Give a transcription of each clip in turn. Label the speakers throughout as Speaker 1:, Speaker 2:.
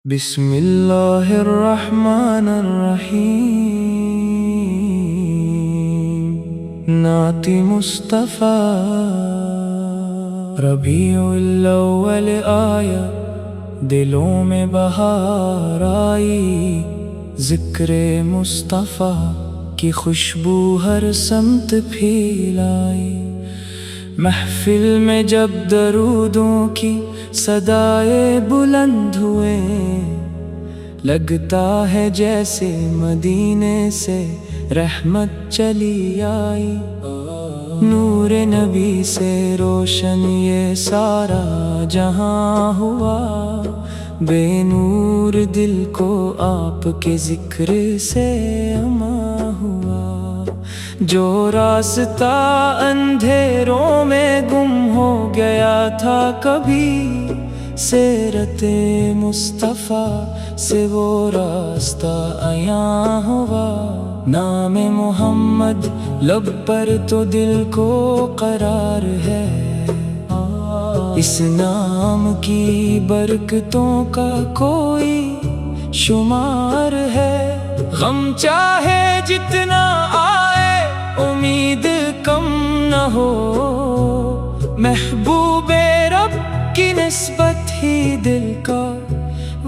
Speaker 1: بسم اللہ الرحمن الرحیم نعت مصطفیٰ ربیع الاول آیا دلوں میں بہار آئی، ذکر مصطفیٰ کی خوشبو ہر سمت پھیلائی۔ محفل میں جب درودوں کی صدائے بلند ہوئے، لگتا ہے جیسے مدینے سے رحمت چلی آئی۔ نور نبی سے روشن یہ سارا جہاں ہوا، بے نور دل کو آپ کے ذکر سے اما ہوا۔ جو راستہ اندھیروں میں گم ہو گیا تھا کبھی، سیرت مصطفیٰ سے وہ راستہ عیاں ہوا۔ نام محمد لب پر تو دل کو قرار ہے، اس نام کی برکتوں کا کوئی شمار ہے۔ غم چاہے جتنا آئے امید کم نہ ہو، محبوب رب کی نسبت ہی دل کا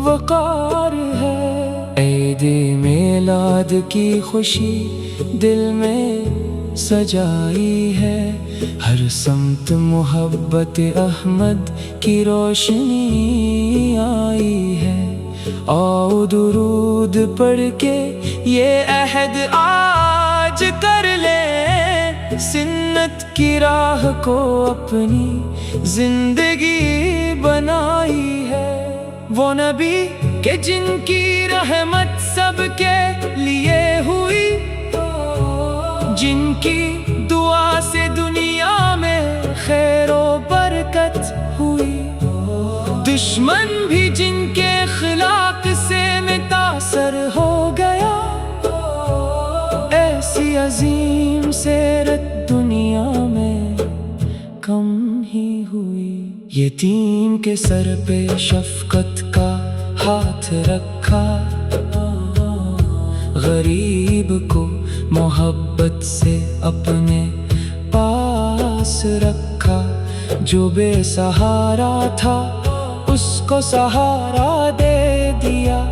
Speaker 1: وقار ہے۔ عید میلاد کی خوشی دل میں سجائی ہے، ہر سمت محبت احمد کی روشنی آئی ہے۔ آؤ درود پڑھ کے یہ عہد آج کر لیں، سنت کی راہ کو اپنی زندگی بنائی ہے۔ وہ نبی کہ جن کی رحمت سب کے لیے ہوئی، جن کی دعا سے دنیا میں خیر و برکت ہوئی، دشمن بھی جن کے اخلاق سے متاثر ہو گیا، ایسی عظیم سیرت دنیا میں کم ہی ہوئی۔ یتیم کے سر پہ شفقت کا ہاتھ رکھا، غریب کو محبت سے اپنے پاس رکھا، جو بے سہارا تھا اس کو سہارا دے دیا،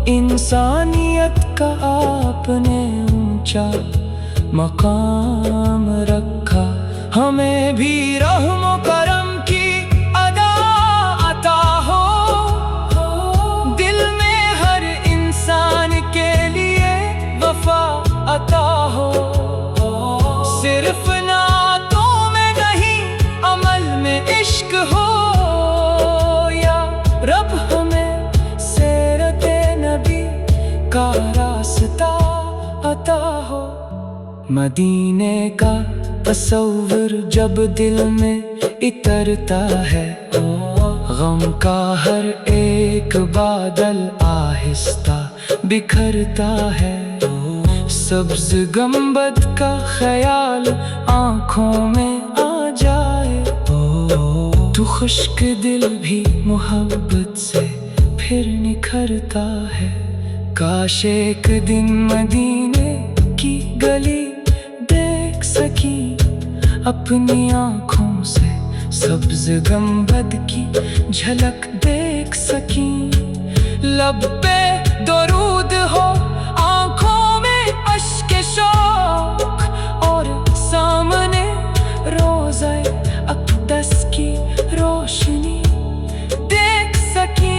Speaker 1: انسانیت کا آپ نے اونچا مقام رکھا۔ ہمیں بھی رحم و کرم کی ادا عطا ہو، دل میں ہر انسان کے لیے وفا عطا ہو، صرف نعتوں میں نہیں عمل میں عشق ہو، یا رب ہمیں سیرت نبی کا راستہ عطا ہو۔ مدینے کا تصور جب دل میں اترتا ہے، غم کا ہر ایک بادل آہستہ بکھرتا ہے، سبز گنبد کا خیال آنکھوں میں آ جائے، تو خشک دل بھی محبت سے پھر نکھرتا ہے۔ کاش ایک دن مدینے کی گلی دیکھ سکی اپنی آنکھوں سے، سبز گنبد کی جھلک دیکھ سکیں، لب پہ درود ہو آنکھوں میں اشک شوق، اور سامنے روضہ اقدس کی روشنی دیکھ سکیں۔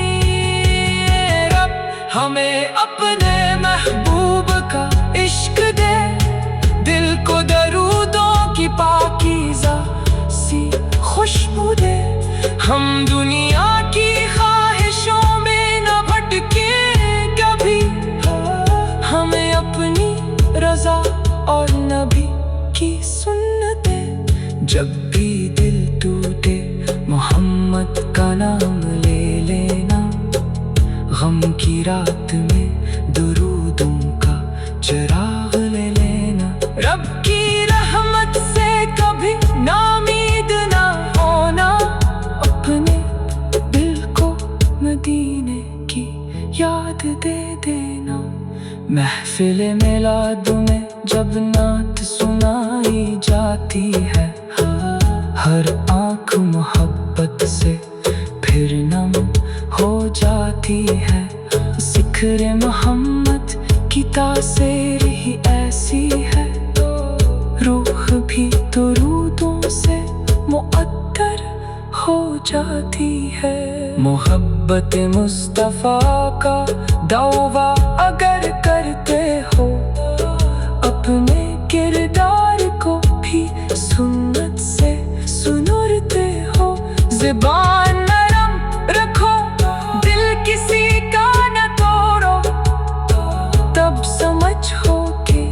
Speaker 1: رب ہمیں اپنے محبوب کا عشق دے، دل کو درودوں کی پاکیزہ سی خوشبو دے، ہم دنیا کی خواہشوں میں نہ بھٹکیں کبھی، ہمیں اپنی رضا اور نبی کی سنتیں۔ جب بھی دل ٹوٹے محمد کا نام لے لینا، غم کی رات میں درودوں کا چراغ لے لینا، رب کی رحمت سے کبھی نامید نہ ہونا، اپنے دل کو مدینے مدینے کی یاد دے دینا۔ محفل میلاد میں جب نعت سنائی جاتی ہے، ہر آنکھ محبت سے پھر نم ہو جاتی ہے۔ ذکر محمد کی تاثیر ہی ایسی ہے، روح بھی درودوں سے معطر ہو جاتی ہے۔ محبت مصطفیٰ کا دعویٰ اگر کرتے ہو، اپنے کردار کو بھی سنت سے سنورتے ہو۔ زبان نرم رکھو، دل کسی کا نہ توڑو، تب سمجھو کہ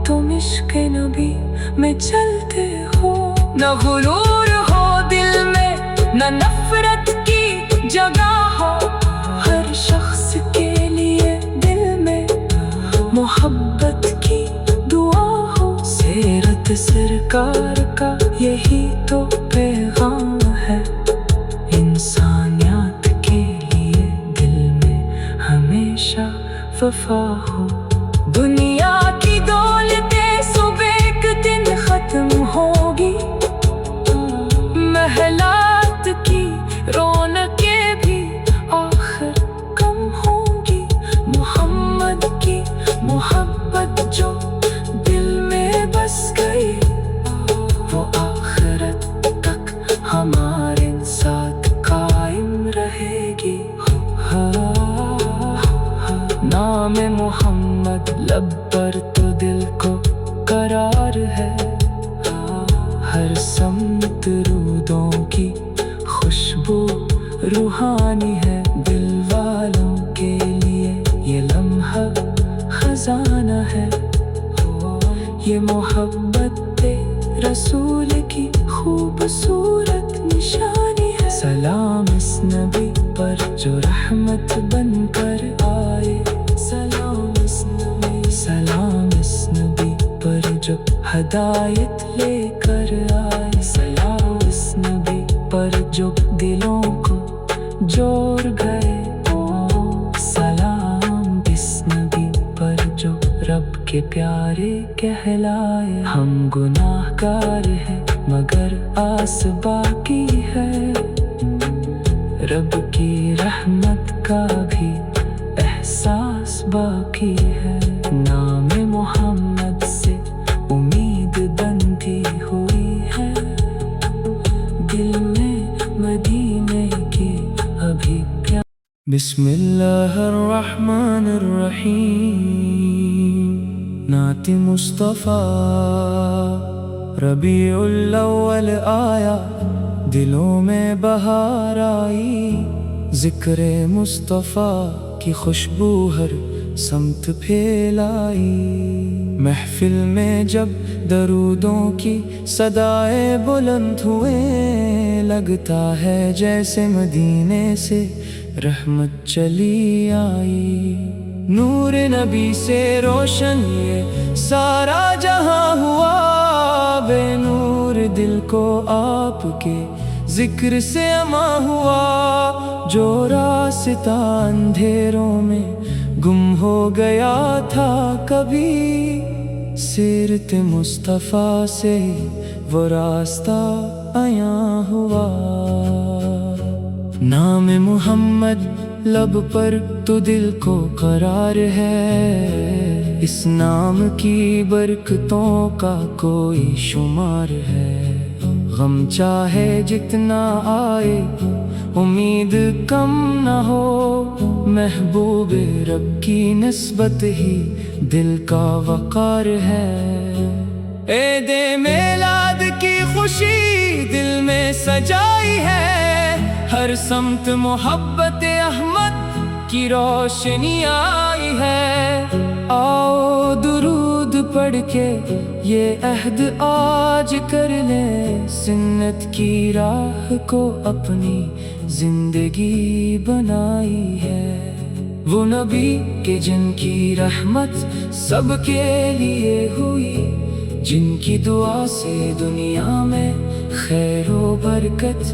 Speaker 1: تم عشق نبی میں چلتے ہو۔ نہ غرور ہو دل میں، نہ نفرت کی جگہ ہو، ہر شخص کے لیے دل میں محبت کی دعا ہو۔ سیرت سرکار کا یہی تو پیغام ہے، انسانیت کے لیے دل میں ہمیشہ وفا ہو۔ دنیا کی دولتیں صبح ایک دن ختم ہوگی، محلات کی رونقیں بھی آخر کم ہوگی۔ محمد کی محبت جو دل میں بس گئی، وہ آخرت تک ہمارے ساتھ قائم رہے گی۔ نام محمد لب پر تو دل کو قرار ہے، ہر سمت درودوں کی خوشبو روحانی ہے۔ دل والوں کے لیے یہ لمحہ خزانہ ہے، یہ محبت رسول کی خوبصورت نشانی ہے۔ سلام اس نبی پر جو رحمت بن کر آئے، سلام اس نبی، سلام اس نبی پر جو ہدایت لے کر آئے، سلام اس نبی پر جو دلوں کو جوڑ گئے۔ سلام اس نبی پر جو رب کے پیارے کہلائے۔ ہم گناہ گار ہیں مگر آس باقی ہے، رب کی رحمت کا بھی احساس باقی ہے۔ نام محمد سے امید بندھی ہوئی ہے، دل میں مدینے کی ابھی پیار۔ بسم اللہ الرحمن الرحیم۔ نعت مصطفیٰ ربیع الاول آیا، دلوں میں بہار آئی، ذکر مصطفیٰ کی خوشبو ہر سمت پھیلائی۔ محفل میں جب درودوں کی صدائیں بلند ہوئیں، لگتا ہے جیسے مدینے سے رحمت چلی آئی۔ نور نبی سے روشن یہ سارا جہاں ہوا، بے نور دل کو آپ کے ذکر سے اما ہوا۔ جو راستہ اندھیروں میں گم ہو گیا تھا کبھی، سیرت مصطفیٰ سے وہ راستہ عیاں ہوا۔ نام محمد لب پر تو دل کو قرار ہے، اس نام کی برکتوں کا کوئی شمار ہے۔ غم چاہے جتنا آئے امید کم نہ ہو، محبوب رب کی نسبت ہی دل کا وقار ہے۔ عید میلاد کی خوشی دل میں سجائی ہے، ہر سمت محبت احمد کی روشنی آئی ہے۔ آؤ درود پڑھ کے یہ عہد آج کر لیں، سنت کی راہ کو اپنی زندگی بنائی ہے۔ وہ نبی کہ جن کی رحمت سب کے لیے ہوئی، جن کی دعا سے دنیا میں خیر و برکت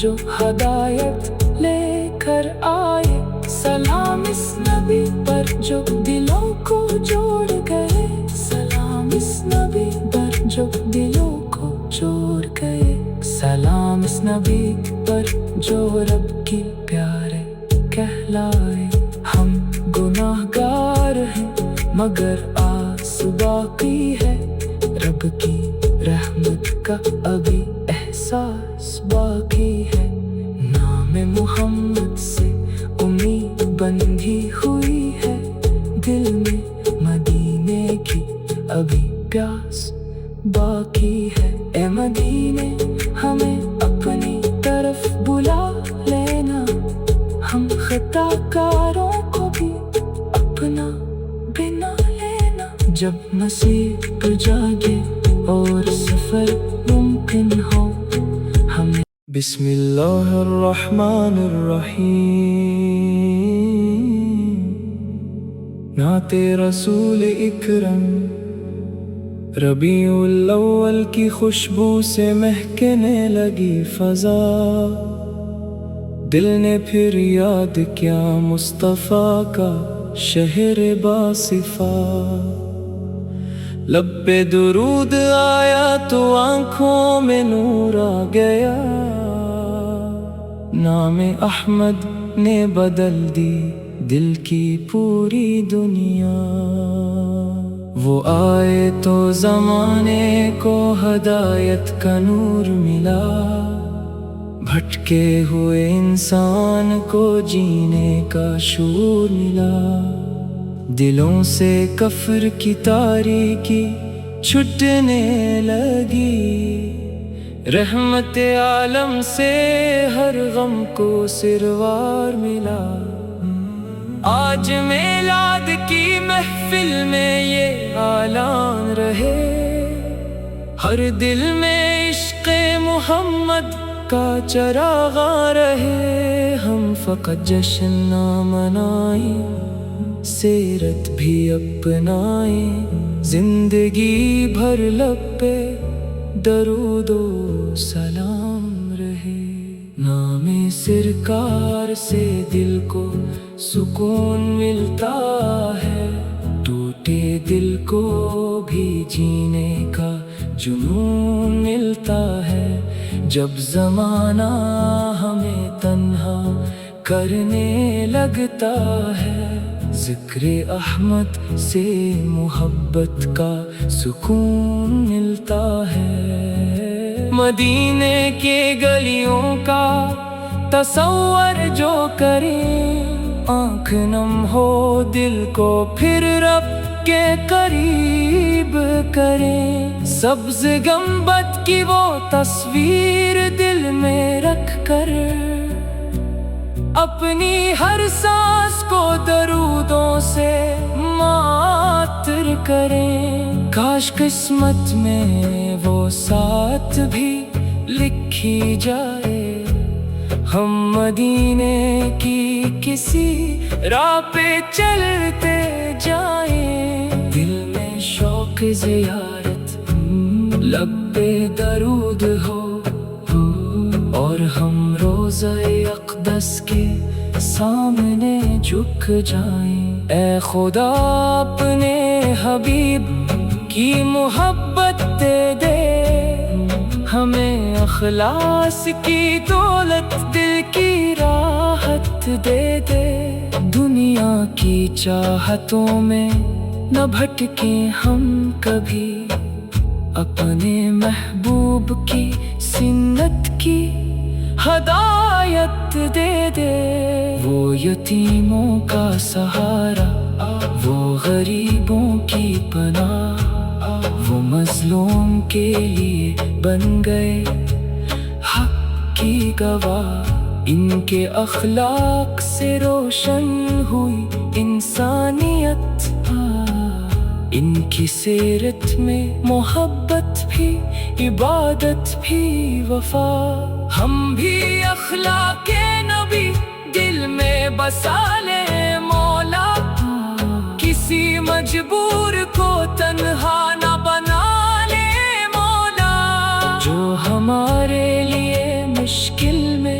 Speaker 1: جو ہدایت لے کر آئے، سلام اس نبی پر جو دلوں کو جوڑ گئے، سلام اس نبی پر جو دلوں کو جوڑ گئے، سلام اس نبی پر جو رب کی پیارے کہلائے۔ ہم گناہ گار ہیں مگر آس باقی ہے، رب کی رحمت کا ابھی احساس باقی ہے، نام محمد سے امید بندھی ہوئی ہے، دل میں مدینے کی ابھی پیاس باقی ہے۔ اے مدینے ہمیں اپنی طرف بلا لینا، ہم خطا کاروں کو بھی اپنا بنا لینا، جب نصیب جاگے اور سفر ممکن ہو ہمیں۔ بسم اللہ الرحمن الرحیم، نعت رسول اکرم، ربیع الاول کی خوشبو سے مہکنے لگی فضا، دل نے پھر یاد کیا مصطفیٰ کا شہر باصفا، لب پہ درود آیا تو آنکھوں میں نور آ گیا، نام احمد نے بدل دی دل کی پوری دنیا، وہ آئے تو زمانے کو ہدایت کا نور ملا، بھٹکے ہوئے انسان کو جینے کا شعور ملا، دلوں سے کفر کی تاریکی چھٹنے لگی، رحمت عالم سے ہر غم کو سروار ملا، آج میلاد کی محفل میں یہ اعلان رہے، ہر دل میں عشق محمد کا چراغ رہے، ہم فقط جشن نہ منائیں، سیرت بھی اپنائیں، زندگی بھر لب پہ درود و سلام رہے، نام سرکار سے دل کو سکون ملتا ہے، ٹوٹے دل کو بھی جینے کا جنون ملتا ہے، جب زمانہ ہمیں تنہا کرنے لگتا ہے، ذکر احمد سے محبت کا سکون ملتا ہے، مدینے کے گلیوں کا تصور جو کریں، آنکھ نم ہو دل کو پھر رب کے قریب کریں، سبز گنبد کی وہ تصویر دل میں رکھ کر، اپنی ہر سانس کو درودوں سے معطر کریں، کاش قسمت میں وہ ساتھ بھی لکھی جائے، ہم مدینے کی کسی راہ پہ چلتے جائیں، دل میں شوق زیارت، لب پہ درود ہو، اور ہم روضہ اقدس کے سامنے جھک جائیں، اے خدا اپنے حبیب کی محبت دے دے، ہمیں اخلاص کی دولت دل کی راحت دے دے، دنیا کی چاہتوں میں نہ بھٹکیں ہم کبھی، اپنے محبوب کی سنت کی ہدایت دے دے، وہ یتیموں کا سہارا، وہ غریبوں کی پناہ، وہ مظلوم کے لیے بن گئے حق کی گواہ، ان کے اخلاق سے روشن ہوئی انسانیت، ان کی سیرت میں محبت بھی عبادت بھی وفا، ہم بھی اخلاق نبی دل میں بسا لے مولا، کسی مجبور کو تنہا نہ بنا لے مولا، جو ہمارے لیے مشکل میں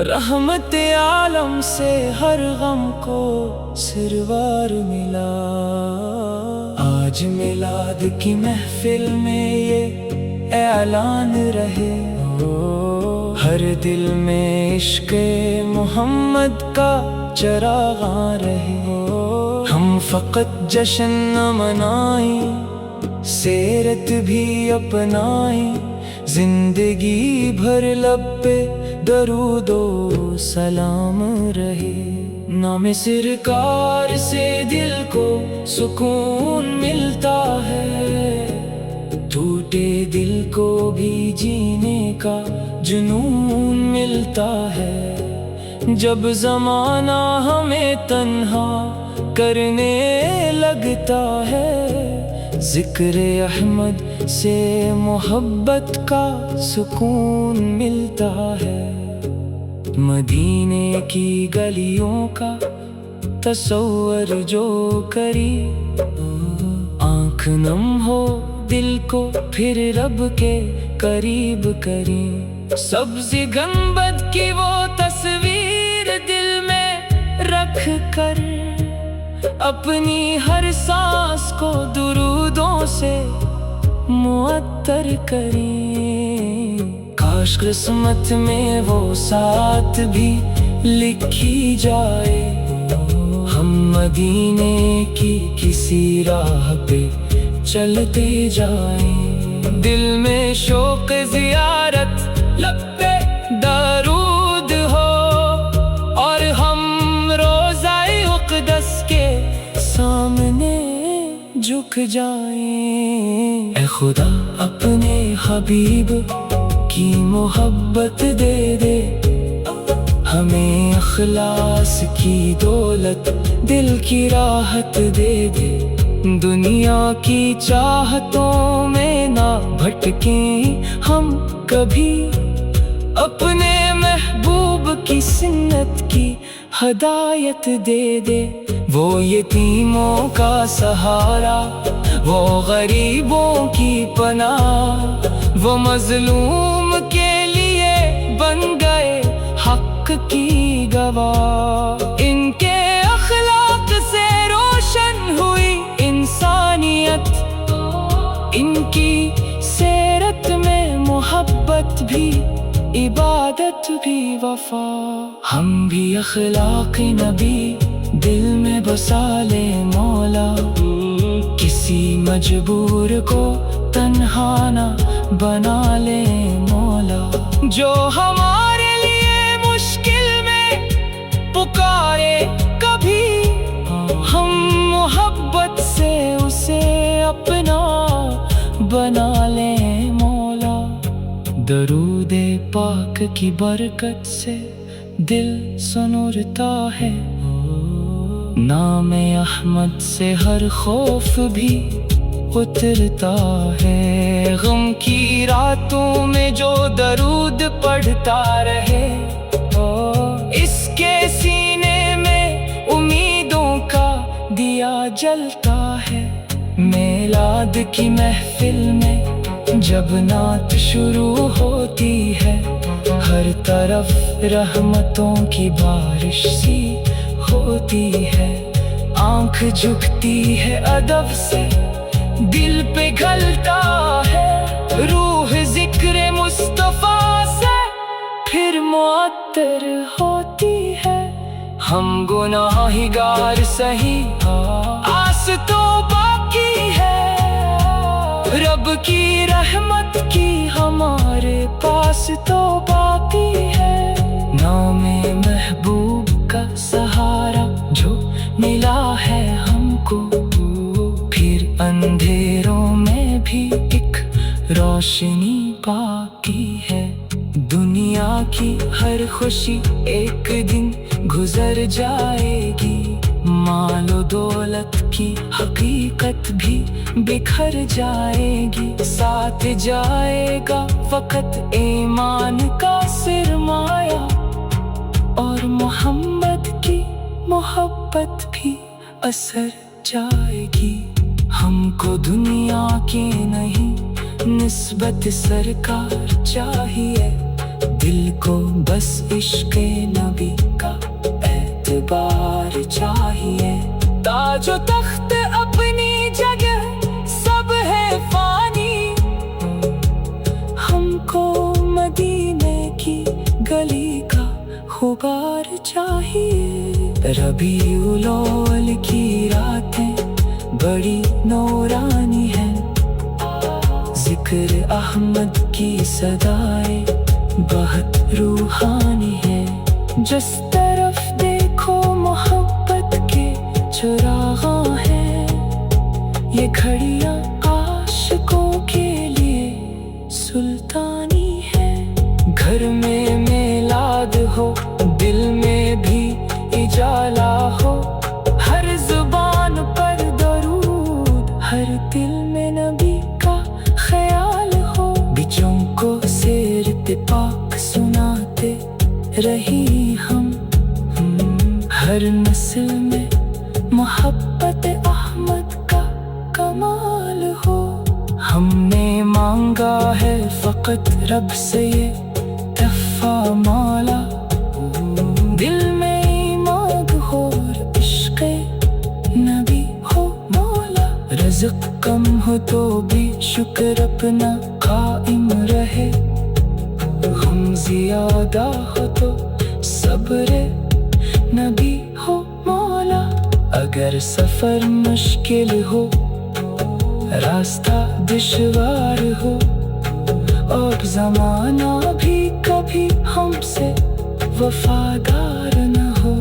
Speaker 1: رحمت عالم سے ہر غم کو سروار ملا۔ آج میلاد کی محفل میں یہ اعلان رہے، ہر دل میں عشق محمد کا چراغاں رہے۔ ہم فقط جشن نہ منائیں، سیرت بھی اپنائیں، زندگی بھر لب پہ درود و سلام رہے۔ نام سرکار سے دل کو سکون ملتا ہے، ٹوٹے دل کو بھی جینے کا جنون ملتا ہے۔ جب زمانہ ہمیں تنہا کرنے لگتا ہے، ذکر احمد سے محبت کا سکون ملتا ہے۔ مدینے کی گلیوں کا تصور جو کری، آنکھ نم ہو دل کو پھر رب کے قریب کری۔ سبز گنبد کی وہ تصویر دل میں رکھ کر، اپنی ہر سانس کو درودوں سے معطر کریں۔ کاش قسمت میں وہ ساتھ بھی لکھی جائے، ہم مدینے کی کسی راہ پہ چلتے جائیں۔ دل میں شوق زیارت، لب پہ درود ہو، اور ہم روضہ اقدس کے سامنے جھک جائیں۔ اے خدا اپنے حبیب کی محبت دے دے، ہمیں اخلاص کی دولت دل کی راحت دے دے۔ دنیا کی چاہتوں میں نہ بھٹکیں ہم کبھی، اپنے محبوب کی سنت کی ہدایت دے دے۔ وہ یتیموں کا سہارا، وہ غریبوں کی پناہ، وہ مظلوم کے لیے بن گئے حق کی گواہ۔ ان کے اخلاق سے روشن ہوئی انسانیت، ان کی سیرت میں محبت بھی، عبادت بھی، وفا۔ ہم بھی اخلاق نبی دل میں بسا لے مولا، کسی مجبور کو تنہا نہ بنا لے مولا۔ جو ہمارے لیے مشکل میں پکارے کبھی، ہم محبت سے اسے اپنا بنا لے مولا۔ درود پاک کی برکت سے دل سنورتا ہے، نام احمد سے ہر خوف بھی اترتا ہے۔ غم کی راتوں میں جو درود پڑھتا رہے، اس کے سینے میں امیدوں کا دیا جلتا ہے۔ میلاد کی محفل میں جب نعت شروع ہوتی ہے، ہر طرف رحمتوں کی بارش سی ہوتی ہے۔ آنکھ جھکتی ہے ادب سے، دل پگھلتا ہے، روح ذکر مصطفیٰ سے پھر معطر ہوتی ہے۔ ہم گناہگار سہی، آس تو باقی ہے، رب کی رحمت کی ہمارے پاس تو باقی ہے۔ نام محبوب کا سہارا جو ملا ہے ہم کو، پھر اندھیروں میں بھی ایک روشنی باقی ہے۔ دنیا کی ہر خوشی ایک دن گزر جائے گی، مال و دولت کی حقیقت بھی بکھر جائے گی، ساتھ جائے گا فقط ایمان کا سرمایہ، اور محمد کی محبت بھی اثر جائے گی۔ ہم کو دنیا کی نہیں نسبت سرکار چاہیے، دل کو بس عشق نبی کا اعتبار چاہیے، تاج و تخت اپنی جگہ سب ہے فانی، ہم کو مدینے کی گلی کا غبار چاہیے۔ ربیع الاول کی راتیں بڑی نورانی ہیں، ذکر احمد کی صدائیں بہت روحانی ہے، جس طرف دیکھو محبت کے چراغاں ہیں، یہ گھڑیاں عاشقوں کے لیے سلطانی ہے۔ گھر میں میلاد ہو، دل میں بھی اجالا ہو، ہر زبان پر درود، ہر دل میں نبی کا خیال ہو، بچوں کو سیرت پاک سناتے رہی ہم، ہر نسل میں محبت احمد کا کمال ہو۔ ہم نے مانگا ہے فقط رب سے یہ تحفہ مولا، دل میں ایمان ہو اور عشق نبی ہو مولا، رزق کم ہو تو بھی شکر اپنا قائم رہے، غم زیادہ ہو تو صبر نبی ہو مولا، اگر سفر مشکل ہو، راستہ دشوار ہو، اور زمانہ بھی کبھی ہم سے وفادار نہ ہو،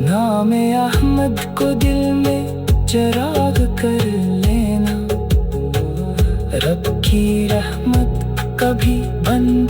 Speaker 1: نام احمد کو دل میں چراغ کر لینا، رب کی رحمت کبھی بند